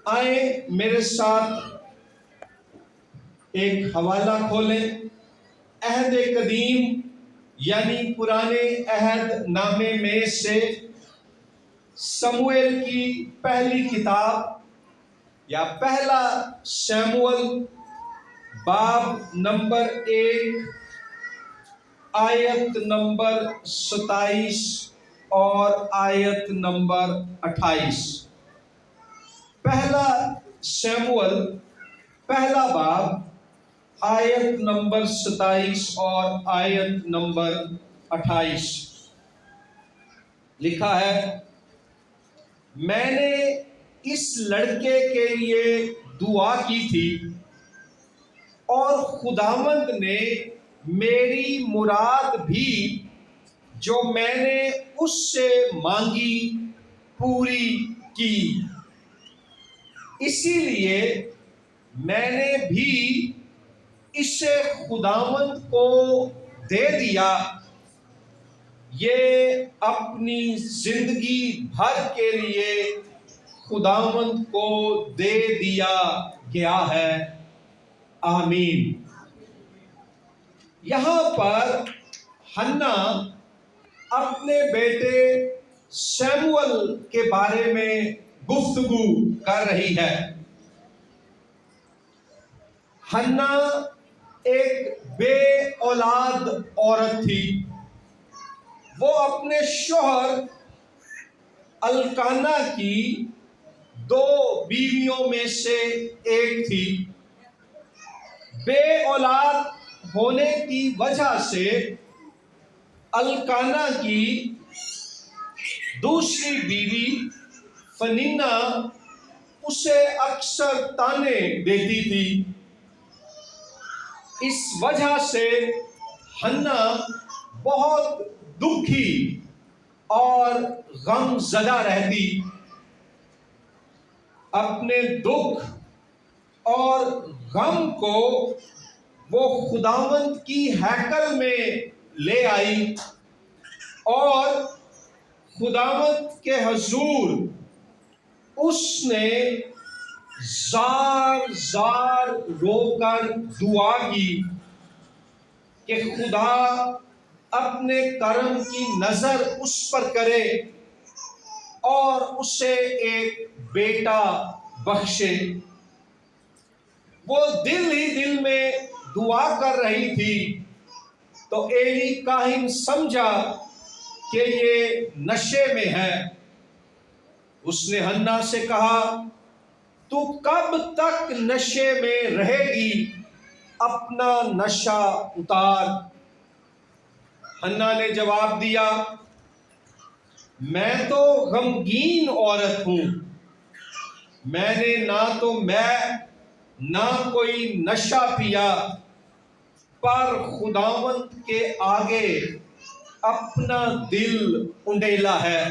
آئیں میرے ساتھ ایک حوالہ کھولیں، عہد قدیم یعنی پرانے عہد نامے میں سے سموئیل کی پہلی کتاب یا پہلا سیموئیل باب نمبر 1 آیت نمبر 27 اور آیت نمبر 28۔ پہلا سیموئیل پہلا باب آیت نمبر 27 اور آیت نمبر 28 لکھا ہے، میں نے اس لڑکے کے لیے دعا کی تھی اور خداوند نے میری مراد بھی جو میں نے اس سے مانگی پوری کی، اسی لیے میں نے بھی اسے خداوند کو دے دیا، یہ اپنی زندگی بھر کے لیے خداوند کو دے دیا گیا ہے، آمین۔ یہاں پر حنا اپنے بیٹے سیموئیل کے بارے میں گفتگو کر رہی ہے۔ حنا ایک بے اولاد عورت تھی، وہ اپنے شوہر الکانا کی 2 بیویوں میں سے ایک تھی۔ بے اولاد ہونے کی وجہ سے الکانا کی دوسری بیوی فنینا اسے اکثر تانے دیتی تھی۔ اس وجہ سے حنا بہت دکھی اور غم زدہ رہتی، اپنے دکھ اور غم کو وہ خداوند کی ہیکل میں لے آئی اور خداوند کے حضور اس نے زار زار رو کر دعا کی کہ خدا اپنے کرم کی نظر اس پر کرے اور اسے ایک بیٹا بخشے۔ وہ دل ہی دل میں دعا کر رہی تھی تو ایلی کاہن سمجھا کہ یہ نشے میں ہے۔ اس نے حنا سے کہا، تو کب تک نشے میں رہے گی؟ اپنا نشہ اتار۔ حنا نے جواب دیا، میں تو غمگین عورت ہوں، میں نے نہ کوئی نشہ پیا، پر خداوند کے آگے اپنا دل انڈیلا ہے۔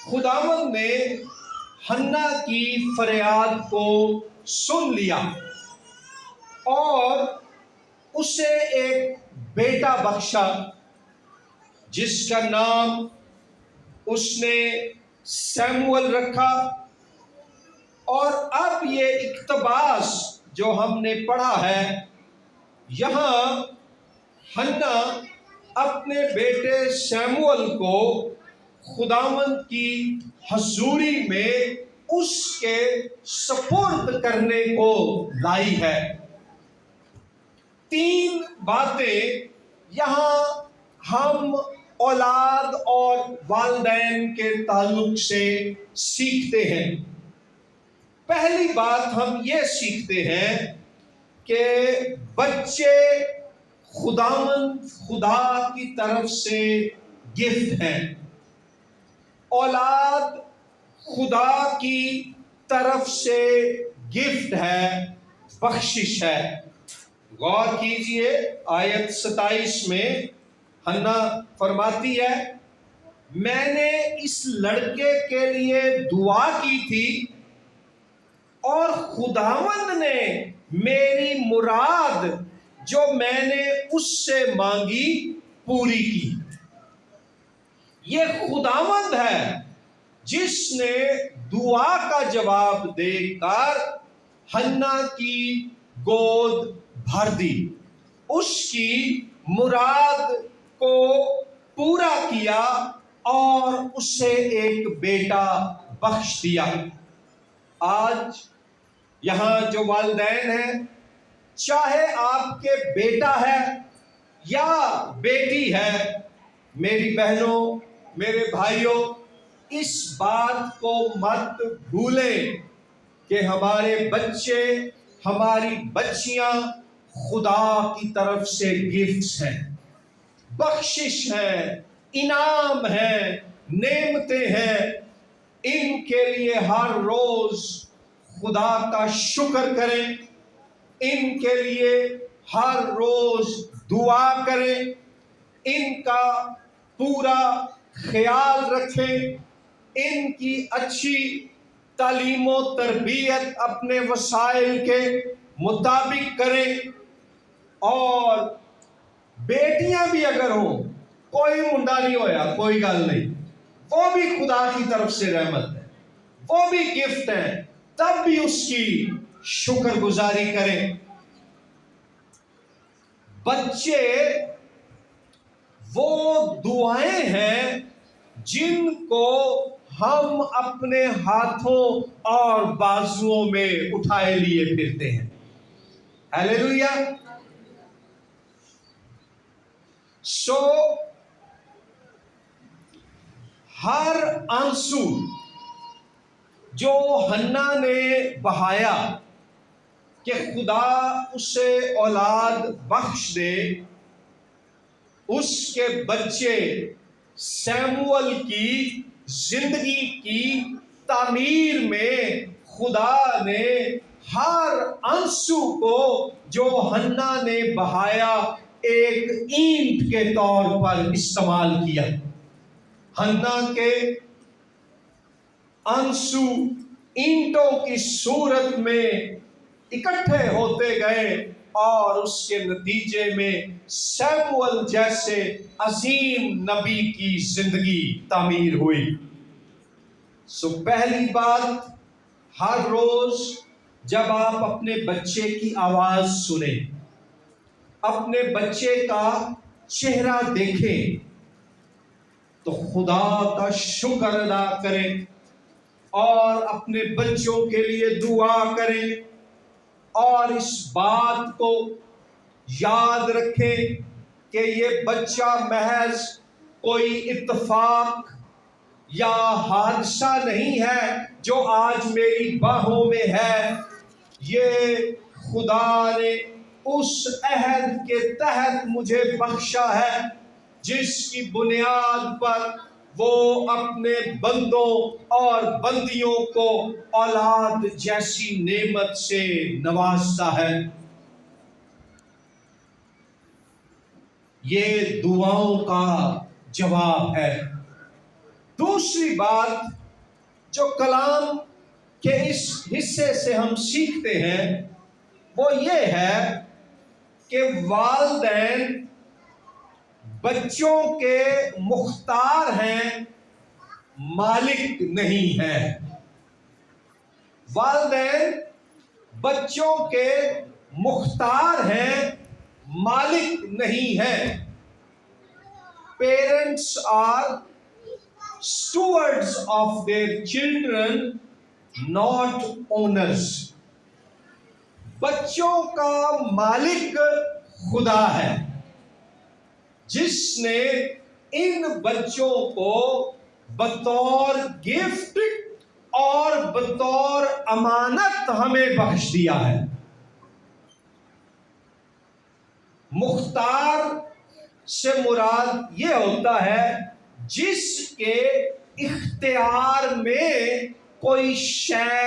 خداوند نے حنا کی فریاد کو سن لیا اور اسے ایک بیٹا بخشا، جس کا نام اس نے سیموئیل رکھا۔ اور اب یہ اقتباس جو ہم نے پڑھا ہے، یہاں حنا اپنے بیٹے سیموئیل کو خداوند کی حضوری میں اس کے سپرد کرنے کو لائی ہے۔ 3 باتیں یہاں ہم اولاد اور والدین کے تعلق سے سیکھتے ہیں۔ پہلی بات ہم یہ سیکھتے ہیں کہ بچے خدا کی طرف سے گفٹ ہیں، اولاد خدا کی طرف سے گفٹ ہے، بخشش ہے۔ غور کیجئے، آیت 27 میں حنا فرماتی ہے، میں نے اس لڑکے کے لیے دعا کی تھی اور خداوند نے میری مراد جو میں نے اس سے مانگی پوری کی۔ یہ خداوند ہے جس نے دعا کا جواب دے کر حنا کی گود بھر دی، اس کی مراد کو پورا کیا اور اسے ایک بیٹا بخش دیا۔ آج یہاں جو والدین ہیں، چاہے آپ کے بیٹا ہے یا بیٹی ہے، میری بہنوں، میرے بھائیوں، اس بات کو مت بھولیں کہ ہمارے بچے، ہماری بچیاں خدا کی طرف سے گفٹس ہیں، بخشش ہیں، انعام ہیں، نعمتیں ہیں۔ ان کے لیے ہر روز خدا کا شکر کریں، ان کے لیے ہر روز دعا کریں، ان کا پورا خیال رکھیں، ان کی اچھی تعلیم و تربیت اپنے وسائل کے مطابق کریں۔ اور بیٹیاں بھی اگر ہوں، کوئی منڈا نہیں ہویا، کوئی گل نہیں، وہ بھی خدا کی طرف سے رحمت ہے، وہ بھی گفٹ ہے، تب بھی اس کی شکر گزاری کریں۔ بچے وہ دعائیں ہیں جن کو ہم اپنے ہاتھوں اور بازوؤں میں اٹھائے لیے پھرتے ہیں۔ ہیلیلویا۔ سو ہر آنسو جو حنا نے بہایا کہ خدا اسے اولاد بخش دے، اس کے بچے سیموئل کی زندگی کی تعمیر میں خدا نے ہر آنسو کو جو حنا نے بہایا ایک اینٹ کے طور پر استعمال کیا۔ حنا کے آنسو اینٹوں کی صورت میں اکٹھے ہوتے گئے اور اس کے نتیجے میں سیموئل جیسے عظیم نبی کی زندگی تعمیر ہوئی۔ سو پہلی بات، ہر روز جب آپ اپنے بچے کی آواز سنیں، اپنے بچے کا چہرہ دیکھیں، تو خدا کا شکر ادا کریں اور اپنے بچوں کے لیے دعا کریں، اور اس بات کو یاد رکھیں کہ یہ بچہ محض کوئی اتفاق یا حادثہ نہیں ہے جو آج میری باہوں میں ہے۔ یہ خدا نے اس عہد کے تحت مجھے بخشا ہے جس کی بنیاد پر وہ اپنے بندوں اور بندیوں کو اولاد جیسی نعمت سے نوازتا ہے۔ یہ دعاؤں کا جواب ہے۔ دوسری بات جو کلام کے اس حصے سے ہم سیکھتے ہیں وہ یہ ہے کہ والدین بچوں کے مختار ہیں، مالک نہیں ہیں۔ والدین بچوں کے مختار ہیں، مالک نہیں ہیں۔ Parents are stewards of their children, not owners۔ بچوں کا مالک خدا ہے جس نے ان بچوں کو بطور گفٹ اور بطور امانت ہمیں بخش دیا ہے۔ مختار سے مراد یہ ہوتا ہے جس کے اختیار میں کوئی شے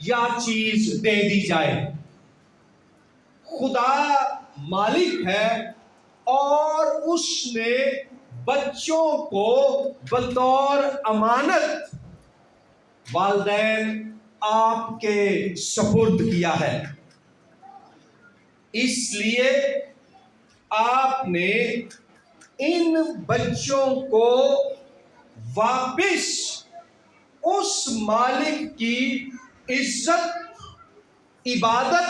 یا چیز دے دی جائے۔ خدا مالک ہے اور اس نے بچوں کو بطور امانت والدین آپ کے سپرد کیا ہے۔ اس لیے آپ نے ان بچوں کو واپس اس مالک کی عزت، عبادت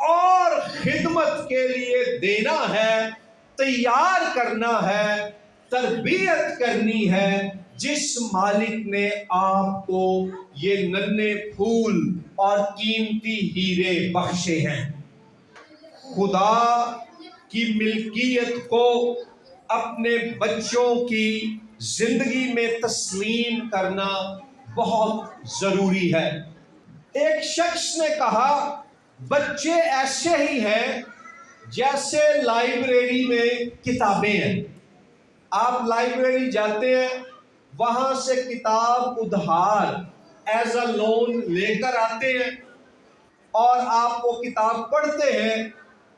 اور خدمت کے لیے دینا ہے، تیار کرنا ہے، تربیت کرنی ہے، جس مالک نے آپ کو یہ ننھے پھول اور قیمتی ہیرے بخشے ہیں۔ خدا کی ملکیت کو اپنے بچوں کی زندگی میں تسلیم کرنا بہت ضروری ہے۔ ایک شخص نے کہا بچے ایسے ہی ہیں جیسے لائبریری میں کتابیں ہیں۔ آپ لائبریری جاتے ہیں، وہاں سے کتاب ادھار ایز اے لون لے کر آتے ہیں اور آپ وہ کتاب پڑھتے ہیں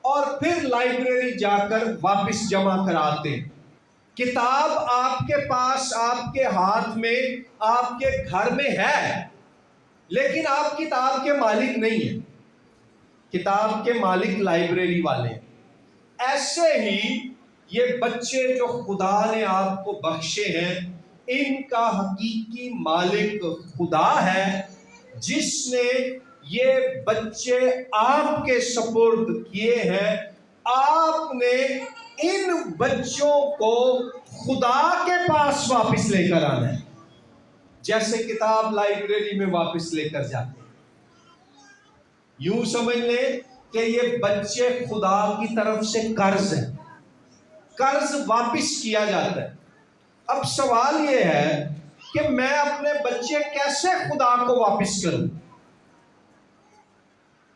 اور پھر لائبریری جا کر واپس جمع کراتے ہیں۔ کتاب آپ کے پاس، آپ کے ہاتھ میں، آپ کے گھر میں ہے، لیکن آپ کتاب کے مالک نہیں ہیں۔ کتاب کے مالک لائبریری والے ہیں۔ ایسے ہی یہ بچے جو خدا نے آپ کو بخشے ہیں، ان کا حقیقی مالک خدا ہے، جس نے یہ بچے آپ کے سپرد کیے ہیں۔ آپ نے ان بچوں کو خدا کے پاس واپس لے کر آنا ہے، جیسے کتاب لائبریری میں واپس لے کر جاتے ہیں۔ یوں سمجھ لیں کہ یہ بچے خدا کی طرف سے قرض ہے، قرض واپس کیا جاتا ہے۔ اب سوال یہ ہے کہ میں اپنے بچے کیسے خدا کو واپس کروں؟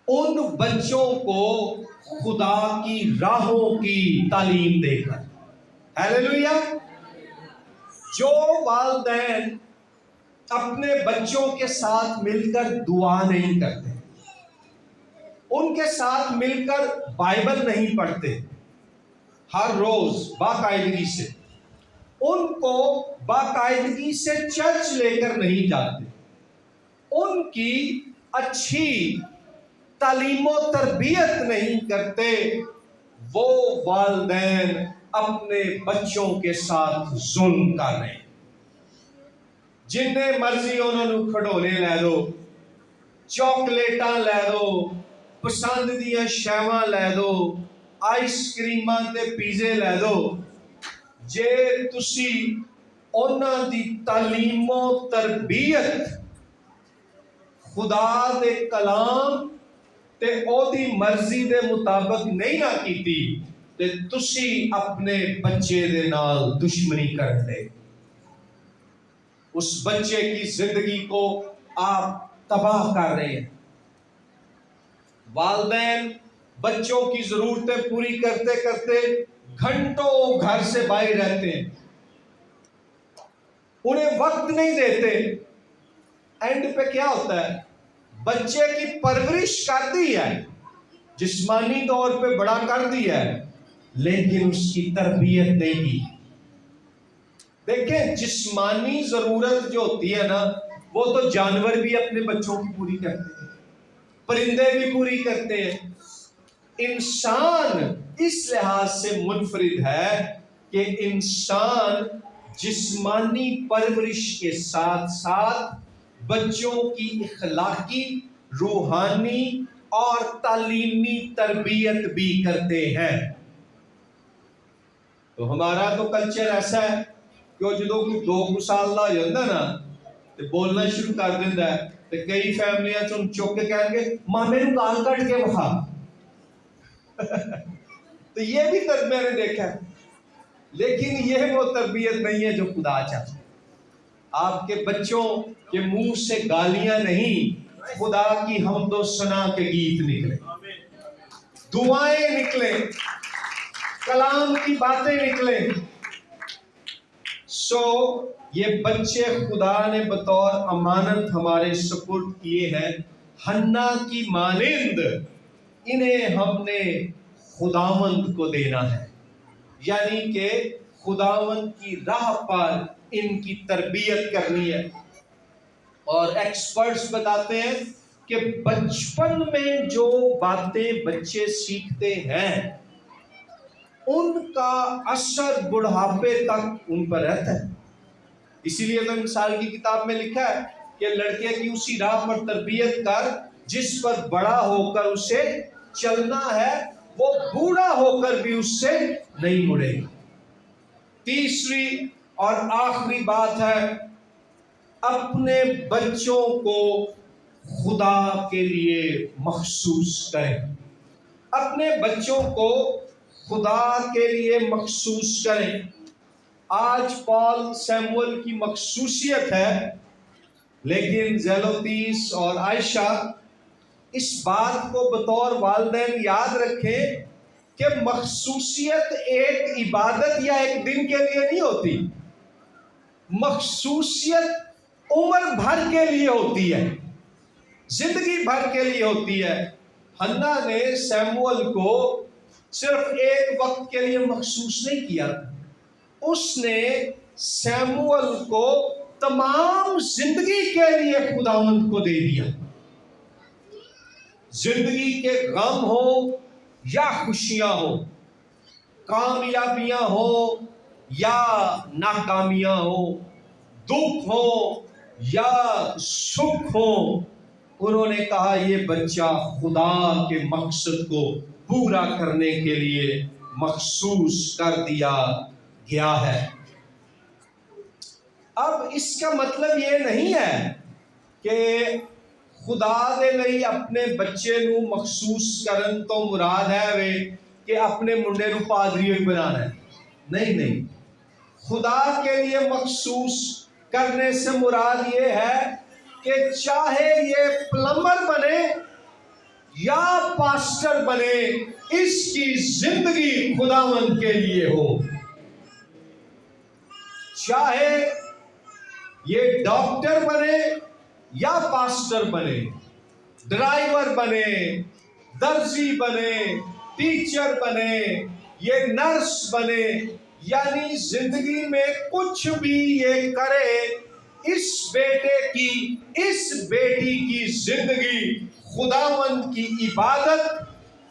ان بچوں کو خدا کی راہوں کی تعلیم دے کر۔ ہیلیلویا! جو والدین اپنے بچوں کے ساتھ مل کر دعا نہیں کرتے، ان کے ساتھ مل کر بائبل نہیں پڑھتے ہر روز باقاعدگی سے، ان کو باقاعدگی سے چرچ لے کر نہیں جاتے، ان کی اچھی تعلیم و تربیت نہیں کرتے، وہ والدین اپنے بچوں کے ساتھ ظلم کر رہے ہیں۔ جنہیں مرضی انہوں نے کھڈونے لے دو، چاکلیٹاں لے دو، پسند دیاں شیواں لے دو، آئس کریماں تے پیزے لے دو، جے تسی انہاں دی تعلیم و تربیت خدا دے کلام تے او دی مرضی دے مطابق نہیں نہ کیتی تے تسی اپنے بچے دے نال دشمنی کر دے، اس بچے کی زندگی کو آپ تباہ کر رہے ہیں۔ والدین بچوں کی ضرورتیں پوری کرتے کرتے گھنٹوں گھر سے باہر رہتے ہیں، انہیں وقت نہیں دیتے۔ اینڈ پہ کیا ہوتا ہے؟ بچے کی پرورش کر دی ہے، جسمانی طور پہ بڑا کر دیا ہے، لیکن اس کی تربیت نہیں کی۔ دیکھیں، جسمانی ضرورت جو ہوتی ہے نا، وہ تو جانور بھی اپنے بچوں کی پوری کرتے ہیں، پرندے بھی پوری کرتے ہیں۔ انسان اس لحاظ سے منفرد ہے کہ انسان جسمانی پرورش کے ساتھ ساتھ بچوں کی اخلاقی، روحانی اور تعلیمی تربیت بھی کرتے ہیں۔ تو ہمارا تو کلچر ایسا ہے کہ وہ جدوں کوئی 2 سال دا ہو جاندا نا تے بولنا شروع کر دیندا ہے، تے کئی فیملیاں چوں چک کے کہن گے مامے نوں گال کٹ کے وکھا۔ تو یہ بھی میں نے دیکھا ہے، لیکن یہ وہ تربیت نہیں ہے جو خدا چاہتا ہے۔ آپ کے بچوں کے منہ سے گالیاں نہیں، خدا کی حمد و ثنا کے گیت نکلے، دعائیں نکلیں، کلام کی باتیں نکلیں۔ یہ بچے خدا نے بطور امانت ہمارے سپرد کیے ہیں، حنا کی مانند انہیں ہم نے خداوند کو دینا ہے، یعنی کہ خداوند کی راہ پر ان کی تربیت کرنی ہے۔ اور ایکسپرٹس بتاتے ہیں کہ بچپن میں جو باتیں بچے سیکھتے ہیں ان کا اثر بڑھاپے تک ان پر رہتا ہے۔ اسی لیے تو مثال کی کتاب میں لکھا ہے کہ لڑکے کی اسی راہ پر تربیت کر جس پر بڑا ہو کر اسے چلنا ہے، وہ بوڑھا ہو کر بھی اس سے نہیں مڑے گا۔ تیسری اور آخری بات ہے، اپنے بچوں کو خدا کے لیے مخصوص کریں۔ اپنے بچوں کو خدا کے لیے مخصوص کریں۔ آج پال سیمول کی مخصوصیت ہے، لیکن زیلوتیس اور عائشہ اس بات کو بطور والدین یاد رکھیں کہ مخصوصیت ایک عبادت یا ایک دن کے لیے نہیں ہوتی، مخصوصیت عمر بھر کے لیے ہوتی ہے، زندگی بھر کے لیے ہوتی ہے۔ حنا نے سیمول کو صرف ایک وقت کے لیے مخصوص نہیں کیا، اس نے سیمول کو تمام زندگی کے لیے خداوند کو دے دیا۔ زندگی کے غم ہو یا خوشیاں ہو، کامیابیاں ہو یا ناکامیاں ہو، دکھ ہو یا سکھ ہو، انہوں نے کہا یہ بچہ خدا کے مقصد کو پورا کرنے کے لیے مخصوص کر دیا گیا ہے۔ اب اس کا مطلب یہ نہیں ہے کہ خدا دے لئی اپنے بچے نو مخصوص کرن تو مراد ہے وے کہ اپنے منڈے نو پادری ہوئی بنانا ہے، نہیں، خدا کے لیے مخصوص کرنے سے مراد یہ ہے کہ چاہے یہ پلمبر بنے یا پاسٹر بنے، اس کی زندگی خداوند کے لیے ہو۔ چاہے یہ ڈاکٹر بنے یا پاسٹر بنے، ڈرائیور بنے، درزی بنے، ٹیچر بنے، یہ نرس بنے، یعنی زندگی میں کچھ بھی یہ کرے، اس بیٹے کی، اس بیٹی کی زندگی خداوند کی عبادت،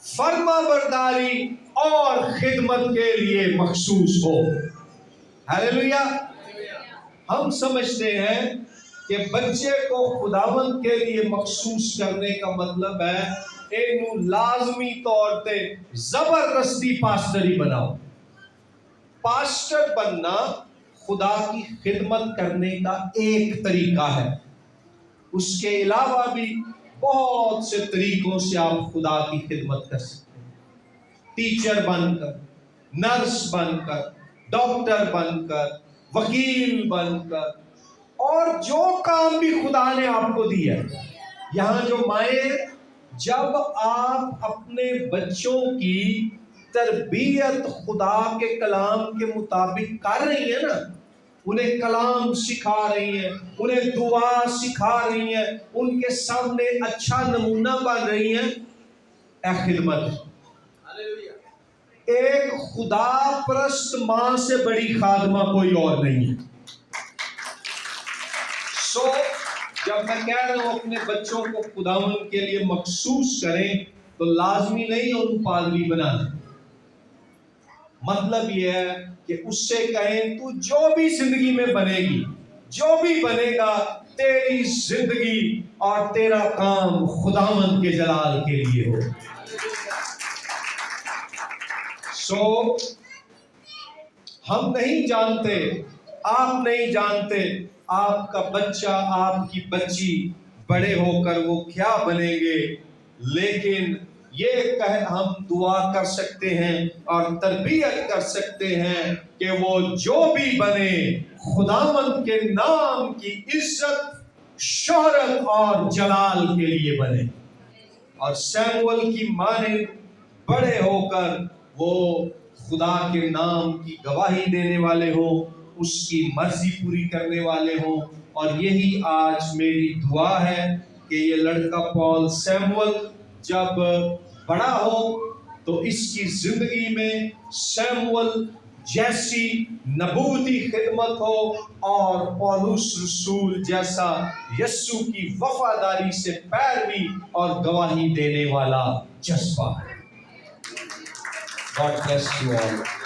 فرما برداری اور خدمت کے لیے مخصوص ہو۔ ہاللیلویہ۔ ہم سمجھتے ہیں کہ بچے کو خداوند کے لیے مخصوص کرنے کا مطلب ہے اینو لازمی طور پہ زبردستی پاسٹر ہی بناؤ۔ پاسٹر بننا خدا کی خدمت کرنے کا ایک طریقہ ہے، اس کے علاوہ بھی بہت سے طریقوں سے آپ خدا کی خدمت کر سکتے ہیں۔ ٹیچر بن کر، نرس بن کر، ڈاکٹر بن کر، وکیل بن کر، اور جو کام بھی خدا نے آپ کو دیا ہے۔ یہاں جو مائیں، جب آپ اپنے بچوں کی تربیت خدا کے کلام کے مطابق کر رہی ہیں نا، انہیں کلام سکھا رہی ہیں، انہیں دعا سکھا رہی ہیں، ان کے سامنے اچھا نمونہ بن رہی ہیں، اے خدمت۔ ایک خدا پرست ماں سے بڑی خادمہ کوئی اور نہیں ہے۔ جب میں کہہ رہا ہوں اپنے بچوں کو خداوند کے لیے مخصوص کریں تو لازمی نہیں ان پادری بنانا، مطلب یہ ہے کہ اس سے کہیں تو جو بھی زندگی میں بنے گی، جو بھی بنے گا، تیری زندگی اور تیرا کام خداوند کے جلال کے لیے ہو۔ ہم نہیں جانتے، آپ نہیں جانتے آپ کا بچہ، آپ کی بچی بڑے ہو کر وہ کیا بنیں گے، لیکن یہ ہم دعا کر سکتے ہیں اور تربیت کر سکتے ہیں کہ وہ جو بھی بنے خداوند کے نام کی عزت، شہرت اور جلال کے لیے بنے، اور سیمول کی مانند بڑے ہو کر وہ خدا کے نام کی گواہی دینے والے ہوں، اس کی مرضی پوری کرنے والے ہوں۔ اور یہی آج میری دعا ہے کہ یہ لڑکا پال سیمول جب بڑا ہو تو اس کی زندگی میں سیمول جیسی نبوتی خدمت ہو اور پولس رسول جیسا یسوع کی وفاداری سے پیروی اور گواہی دینے والا جذبہ ہے۔ God bless you all.